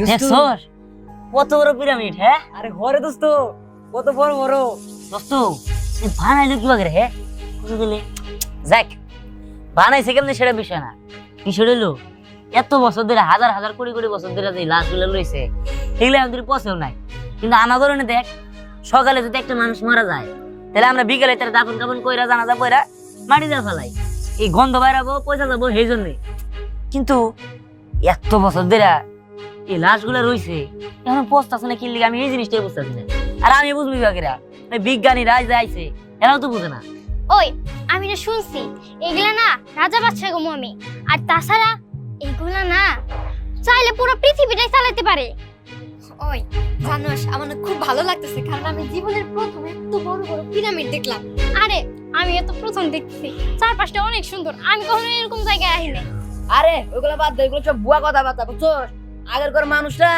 দেখছস কত বড় পিরামিড হ্যাঁ আরে ঘরে দোস্ত কত বড় বড় দোস্ত তুই বানাইলো কিভাবে রে হ্যাঁ বুঝে দিলে যাক বানাইছে কেমনি সেটা বিষয় না বিষয় হলো এত বছর ধরে হাজার হাজার কোটি কোটি বছর ধরে যে লাশগুলো রয়েছে এগুলো আমাদের পচেও নাই কিন্তু আমাদের না দেখ সকালে যদি একটা মানুষ মারা যায় তাহলে আমরা বিকেলে তার দাফন কাফন কইরা জানাজা পয়রা মাটি দিয়ে ফেলাই এই গন্ধ বাইরাবো পয়সা যাবো সেই জন্যই কিন্তু এত বছর ধরে এই লাশগুলো রয়েছে এখন পচতেছে না কি লিগে আমি এই জিনিসটাই বুঝতেছি না আর আমি বুঝবি বাকিরা বিজ্ঞানীরা যে আইছে এরাও তো বুঝে না ওই আমি না শুনছি এগুলা না রাজা বাদশাহ গো মমি আর তাছাড়া এগুলা না চাইলে পুরো পৃথিবীটাই চালাতে পারে। ওই জানোস আমার না খুব ভালো লাগতেছে কারণ আমি জীবনের প্রথম এত বড় বড় পিরামিড দেখলাম। আরে আমি এত প্রথম দেখছি চারপাশটা অনেক সুন্দর, আমি কখনো এরকম জায়গায় আসিনি। আরে ওইগুলো বাদ দে, ওইগুলো সব বুয়া কথাবার্তা বুঝছস। আগের করে মানুষরা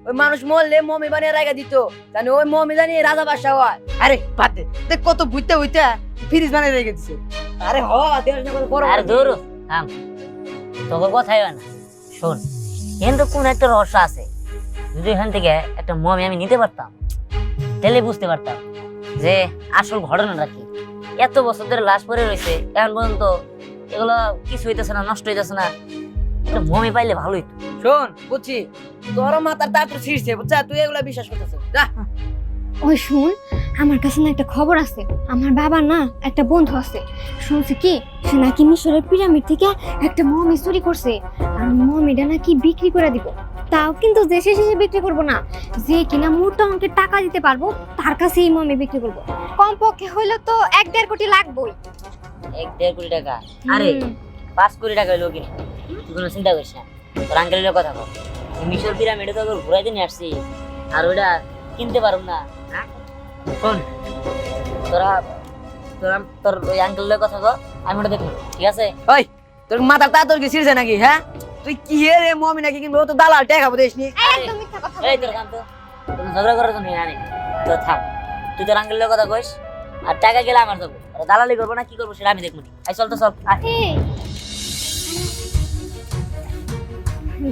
ওই মানুষ মরলে মমি বানিয়ে রাখা দিত, জানি ওই মমি জানি রাজা বাদশা হয়। আরে বাদ দে, দেখ কত বুঝতে বুঝতে ফ্রিজ বানিয়ে রেখে দিছে। আরে হ দেখ না কত বড় আর দূর থাম তোর কথাই হয় না শোন কিন্তু কোন একটা রহস্য আছে যদি এখান থেকে একটা মমি আমি নিতে পারতাম তাহলে বুঝতে পারতাম যে আসল ঘটনাটা কি। এত বছর ধরে লাশ পড়ে রয়েছে এখন পর্যন্ত এগুলো কিছু হইতেছে না, নষ্ট হইতেছে না, একটা মমি পাইলে ভালো হইতো। শোন বুঝছি তোর মাথার তার তো ছিড়ছে বুঝছা, তুই এগুলা বিশ্বাস করতেছিস যা। ওই শুন আমার কাছে না একটা খবর আছে, আমার বাবা না একটা বন্ধু আছে, শুনছি কি সে নাকি মিশরের পিরামিড থেকে একটা মমি চুরি করছে আর মমিটা নাকি বিক্রি করে দিব। তাও কিন্তু দেশে শেষে বিক্রি করব না, যে কিনা মোটা অঙ্কের টাকা দিতে পারবো তার কাছে এই মমি বিক্রি করব। কমপক্ষে হইলো তো 1-1.5 কোটি লাগবেই। 1-1.5 কোটি টাকা? আরে 5 কোটি টাকা হইলো কিনা, তুই কোনো চিন্তা করিস না। তোর আঙ্কেলের কথা কর, মিশর পিরামিডে তো ঘুরাইতে নিয়ে আসছি আর ওইটা কিনতে পারব না। শোন তোরা তোরা তোর ওই আঙ্কেলের কথা কর, আমি ওটা দেখবো, ঠিক আছে? ওই তোর মাথার তা তোর কি ছিড়ছে নাকি? হ্যাঁ তুই কি রে মমি নাকি কিনবো? ও তো দালাল টাকা দেশনি। একদম মিথ্যা কথা এই তোর কাম তো তুমি ঝগড়া করার জন্য জানি তো থাম, তুই তোর আঙ্কেলের কথা কইস আর টাকা গেলে আমার যাবো, আর দালালি করবো না কি করবো সেটা আমি দেখবো। আই চল তো সব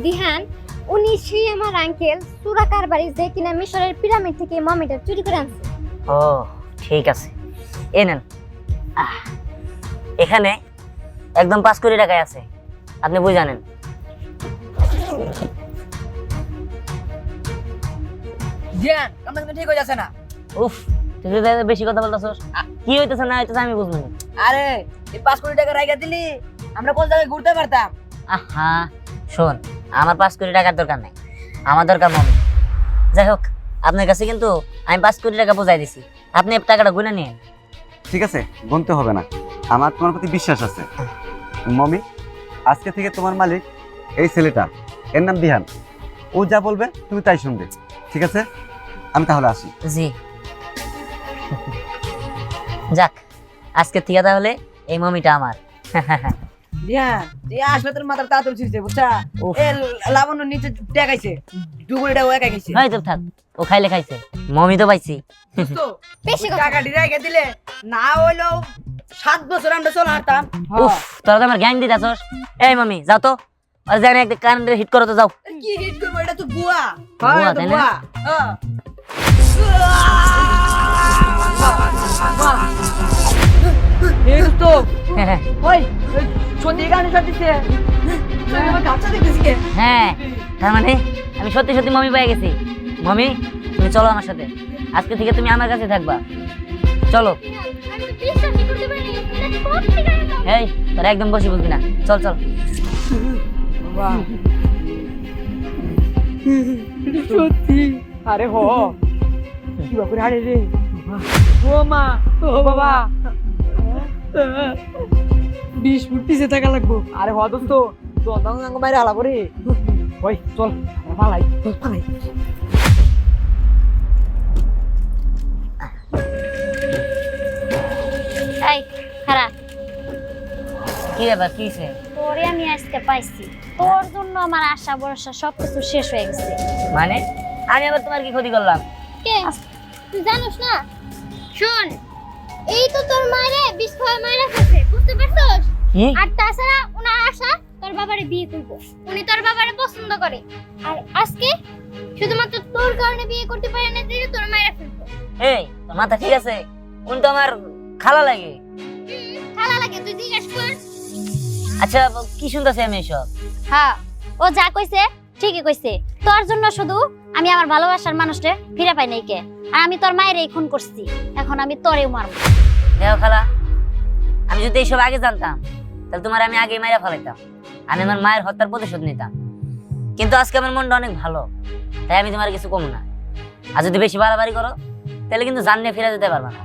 দিহান উনি সেই আমার আঙ্কেল সুরাকার বাড়ি যে কিনা মিশরের পিরামিড থেকে মমিটা চুরি করে আনছে। ও ঠিক আছে, এ নেন। এখানে একদম 5 কোটি টাকায় আছে, আপনি বুঝে জানেন। জ্ঞান কামটা কিন্তু ঠিক হয়ে যাচ্ছে না। উফ তুই তো বেশি কথা বলতেছস, কি হইতেছে না হইতেছে আমি বুঝবো না। আরে এই 5 কোটি টাকা রাইখা দিলি আমরা কোন জায়গায় ঘুরতে পারতাম। আহা শোন, আমার 5 কোটি টাকার দরকার নাই, আমার দরকার মমি। যাই হোক আপনার কাছে কিন্তু আমি 5 কোটি টাকা বুঝাই দিছি, আপনি টাকাটা গুনে নিন। ঠিক আছে, গুনতে হবে না, আমার তোমার প্রতি বিশ্বাস আছে। মমি আজকে থেকে তোমার মালিক এই ছেলেটা, এর নাম দিহান। ও যা বলবে তুমি তাই শুনবে, ঠিক আছে? আমি তাহলে আসি। জি যাক আজকে থেকে তাহলে এই মমিটা আমার। জ্ঞান তুই আসলে তোর মাথার তা তোর ছিড়ছে বুঝছা। এ লাবণ্য নিচে টাকাইছে 2 কোটি টাকা ও একা খাইছে। ভাই তো থাক, ও খাইলে খাইছে, মমি তো পাইছি। তো বেশি কথা। টাকা রাইখা দিলে না হইলো 7 বছর আমরা চলে হাঁটতাম। উফ তোরা তো আমার জ্ঞান দিতেছস। এই মমি যাও তো, আর জানি একটা কারেন্টের হিট করো তো, যাও। কি হিট করবো? এটা তো বুয়া। বুয়া, হ্যাঁ তাই না? বুয়া। হ্যাঁ এই তো ওই সত্যি গান দিচ্ছে। তুই আমার গাছটা দেখতেছিস কে? হ্যাঁ তার মানে আমি সত্যি সত্যি মমি পেয়ে গেছি। মমি তুমি চলো আমার সাথে, আজকে থেকে তুমি আমার কাছে থাকবা, চলো। আমি তো বিশ্বাসই করতে পারিনি এটা সত্যি কথা। এই তোরা একদম বসে বলবি না, চল চল। বাহ সত্যি। আরে হ কি বাপুর হাড়ে রে। ও মা ও বাবা 20 ফুট পিছে থাকা লাগবো। আরে হ দোস্ত দন্দাঙ্গ মাইরে হালা করে। ওই চল পালাই পালাই। এই খারাপ কি ব্যাপার কি হইছে? তোরে আমি আজকে পাইছি, তোর জন্য আমার আশা ভরসা সবকিছু শেষ হয়ে গেছে। মানে আমি আবার তোমার কি ক্ষতি করলাম? কে তুই জানোস না? শোন এই তো তোর মায়েরে বিস্ফোরণ মাইরা ফেলছে, বুঝতে পারছস? কি? আর তাছাড়া ওনার আশা তোর তোর বাবারে বিয়ে করব। উনি তোর বাবারে পছন্দ করে। আর আজকে শুধুমাত্র তোর কারণে বিয়ে করতে পারে না যে তোর মায়ের ফেলবো। এই তোর মাথা ঠিক আছে? উনি তো আমার খালা লাগে। খালা লাগে তুই জিজ্ঞেস কর। আচ্ছা কি শুনতেছি আমি এসব? হ্যাঁ, ও যা কইছে ঠিকই কইছে। তোর জন্য শুধু আমি আমার ভালোবাসার মানুষটা ফিরে পাই নাই কে, আর আমি তোর মায়ের খুন করছি, এখন আমি তোরেও মারবো। দেখো খালা, আমি যদি এইসব আগে জানতাম তাহলে তোমার আমি আগে মাইরা ফেলাইতাম, আমি আমার মায়ের হত্যার প্রতিশোধ নিতাম। কিন্তু আজকে আমার মনটা অনেক ভালো, তাই আমি তোমার কিছু কম না। আর যদি বেশি বাড়াবাড়ি করো তাহলে কিন্তু জান নিয়ে ফিরে যেতে পারবা না।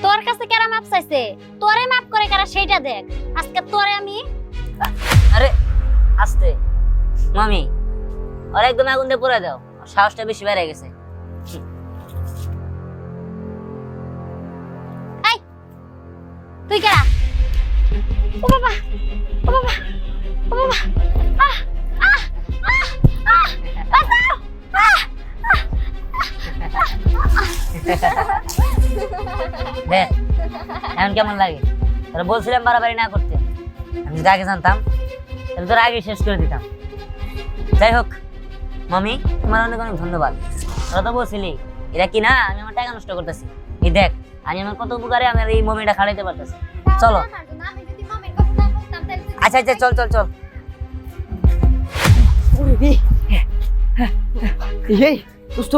তোর কাছে কারা মাপ চাইছে? তোরে মাপ করে কারা সেইটা দেখ। আজকে তোরে আমি আরে আস্তে মামি, ওর একদম আগুন দিয়ে পুরাই দাও, ওর সাহসটা বেশি বেড়ে গেছে। তুই কারা? ও বাবা, ও বাবা, ও বাবা, আহ আহ আহ আহ বাঁচাও, আহ দেখ এখন কেমন লাগে? তোরা বলছিলাম বাড়াবাড়ি না করতে, আমি যদি আগে জানতাম তাহলে তোরা আগে শেষ করে দিতাম। যাই হোক মামি, তোমার অনেক অনেক ধন্যবাদ। তোরা তো বলছিলি এরা কি না আমি আমার টাকা নষ্ট করতেছি, এই দেখ আমি আমার কত উপকারে আমার এই মমিটা খাড়াইতে পারতেছি। চলো। আমি যদি মামির কথা না বলতাম তাহলে তুই আচ্ছা আচ্ছা চল চল চল। ওরে রে এই দোস্ত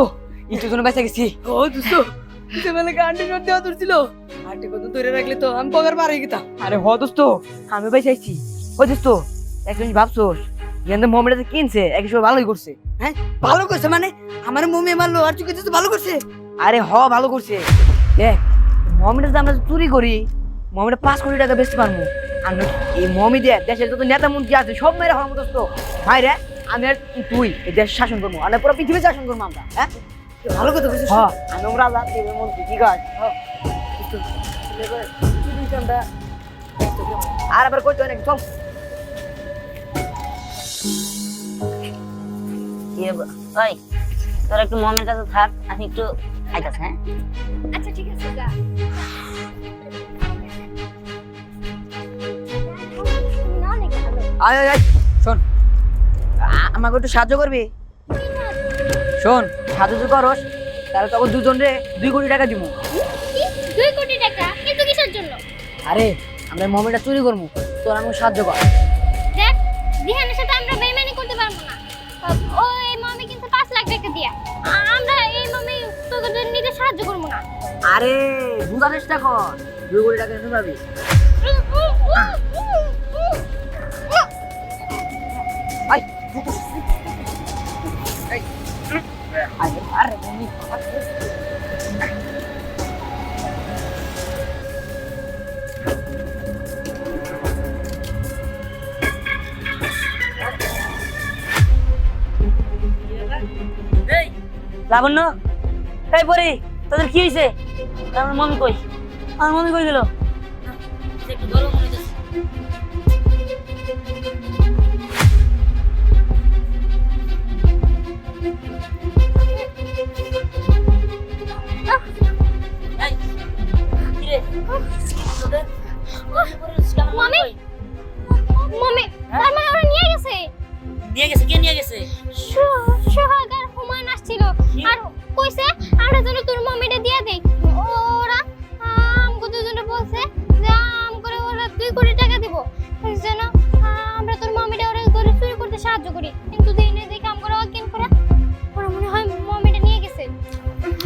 ইতো জন্য বেঁচে গেছি। ও দোস্ত তুই মানে গান্ডি জোর দেওয়া ধরছিল, আন্টি কত ধরে রাখলে তো আমি পগার পারে গেতাম। আরে হ দোস্ত আমি বেঁচাইছি। ও দোস্ত একজন ভাবছোস ইয়ান্দের মমিটা যে কিনছে এক সময় ভালোই করছে। হ্যাঁ ভালো করছে মানে আমার মমি মারলো আর তুই কিছু ভালো করছে? আরে হ ভালো করছে। দেখ মমিটা যদি আমরা চুরি করি মমিটা 5 কোটি টাকা বেচতে পারবো। আর এই মমি দিয়ে দেশের যত নেতা মন্ত্রী আছে সব মেরে হওয়ার মতো তো ভাই রে, আমি আর তুই এই দেশ শাসন করবো, আর পুরো পৃথিবী শাসন করবো আমরা। হ্যাঁ ভালো কথা বলছিস। হ্যাঁ আমি রাজা দেবের মন্ত্রী ঠিক আছে। আর আবার কইতে অনেক চল। ভাই তোরা একটু মমির কাছে থাক, আমি একটু আইতাছি। হ্যাঁ আচ্ছা ঠিক আছে যা। না অনেক ভালো। আয় আয় আয় শোন, আমাকে একটু সাহায্য করবি? শোন সাহায্য যদি করস তাহলে তখন দুজন রে 2 কোটি টাকা দিব। কি 2 কোটি টাকা? কিন্তু কিসের জন্য? আরে আমরা মমিটা চুরি করবো, তোর আমাকে সাহায্য কর। দেখ দিহানের সাথে আমরা বেইমানি করতে পারবো না। ও এই মামি কিন্তু 5 লাখ টাকা দিয়া, আমরা এই মামি তোদের নিতে সাহায্য করবো না। আরে বুঝার চেষ্টা কর, 2 কোটি টাকা এনে পাবি। আয় আরে আরে মমি লাবণ্য, এই পরি তোদের কি হয়েছে? আমার মমি কই? আমার মমি কই গেল? একটু গরম হয়ে যাচ্ছে। এই, কি রে? তোদের মামি মামি তার মানে ওরা নিয়ে গেছে। নিয়ে গেছে? কে নিয়ে গেছে? সোহাগ আর হুমায়ুন আসছিল আর কইছে আমরা যেন তোর মমিটা দিয়ে দেই। ওরা আমগো দুজনে বলছে যে আম করে ওরা 2 কোটি টাকা দিব যেন আমরা তোর মমিটা ওরা করে চুরি করতে সাহায্য করি। কিন্তু দিনে দেখে আমরা অজ্ঞান করে ওরা মনে হয় মমিটা নিয়ে গেছে।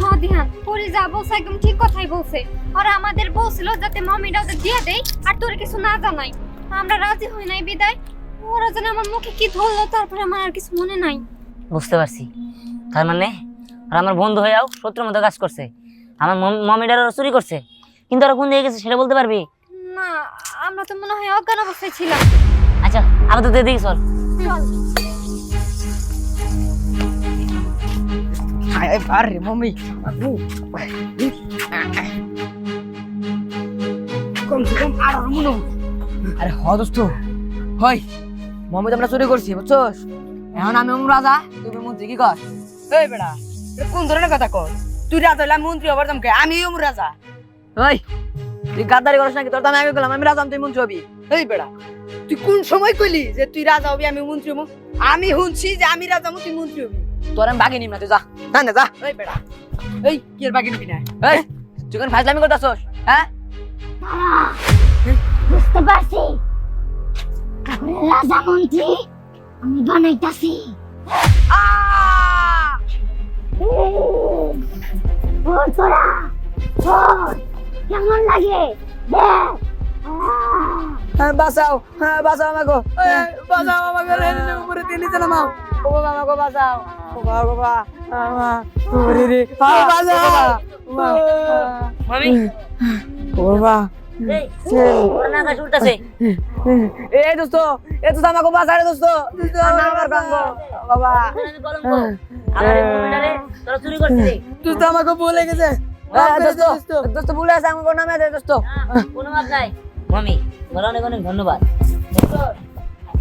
হ্যাঁ দিহান, পরি যা বলছে একদম ঠিক কথাই বলছে। ওরা আমাদের বলছিল যাতে মমিটা ওদের দিয়ে দেই আর তোর কিছু না জানাই। আমরা রাজি হই নাই বিদায়। ওরা যেন আমার মুখে কি ধরলো তারপরে আমার আর কিছু মনে নাই। বুঝতে পারছি, তার মানে ওরা আমার বন্ধু হয়েও শত্রুর মতো কাজ করছে, আমার মমিটার চুরি করছে। কিন্তু ওরা কোন দিকে গেছে সেটা বলতে পারবি? না, আমরা তো মনে হয় অজ্ঞান অবস্থায় ছিলাম। আচ্ছা আপাতত এদিকে চল। চল। আরে মমি কমসে কম আর মনে আরে হ দোস্ত হয় মমি তো আমরা চুরি করছি বুঝছস। এখন আমি রাজা তুমি মন্ত্রী কি কর? এই বেড়া এটা কোন ধরনের কথা কর? তুই রাজা হইলে আমি মন্ত্রী হবার দাম কে? আমি রাজা। ওই তুই গাদ্দারি করিস নাকি? তোর তো আমি আগে গেলাম আমি রাজা তুই মন্ত্রী হবি। এই বেড়া তুই কোন সময় কইলি যে তুই রাজা হবি আমি মন্ত্রী হবো? আমি শুনছি যে আমি রাজা হবো তুই মন্ত্রী হবি। তোর আমি বাগি নিম না, তুই যা না না যা। এই বেড়া এই কি এর বাগি নিবি না? এই তুই কোন ফাজলামি করতাছস? হ্যাঁ বুঝতে পারছি ঠাকুরের রাজা মন্ত্রী আমি বানাইতাছি। ওর তোরা ওর কেমন লাগে দেখ। বাঁচাও, বাঁচাও আমাকে, বাঁচাও আমাকে, উপরে দিয়ে নিচে নামাও। ও বাবা আমাকে বাঁচাও, ও বাবা বাবা ওরে রে বাঁচাও। মামি ও বাবা এই ওর না গাছ উল্টাছে। এই দোস্ত আমাকে বাঁচা রে দোস্ত, না আমার গঙ্গ বাবা। আমি কলঙ্ক আমার এই মমিটারে তোরা চুরি করছিস। দোস্ত আমাকে বলে গেছে দোস্ত ভুলে আছে আমাকে নামে দে দোস্ত। কোনো মাপ নাই মামি, তোমার অনেক অনেক ধন্যবাদ। দেখো,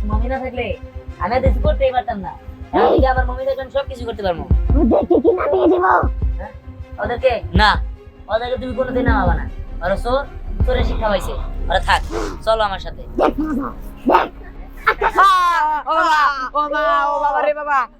মামি না থাকলে আমি আর কিছু করতেই পারতাম না। এদিকে আমার মামি থাকলে আমি সবকিছু করতে পারবো। ওদেরকে কি নামিয়ে দেব? ওদেরকে না, ওদেরকে তুমি কোনোদিন নামাবা না। ওরা চোর, চোরে শিক্ষা পাইছে। ওরা থাক, চলো আমার সাথে। দেখ মজা দেখ। ও বাবা রে বাবা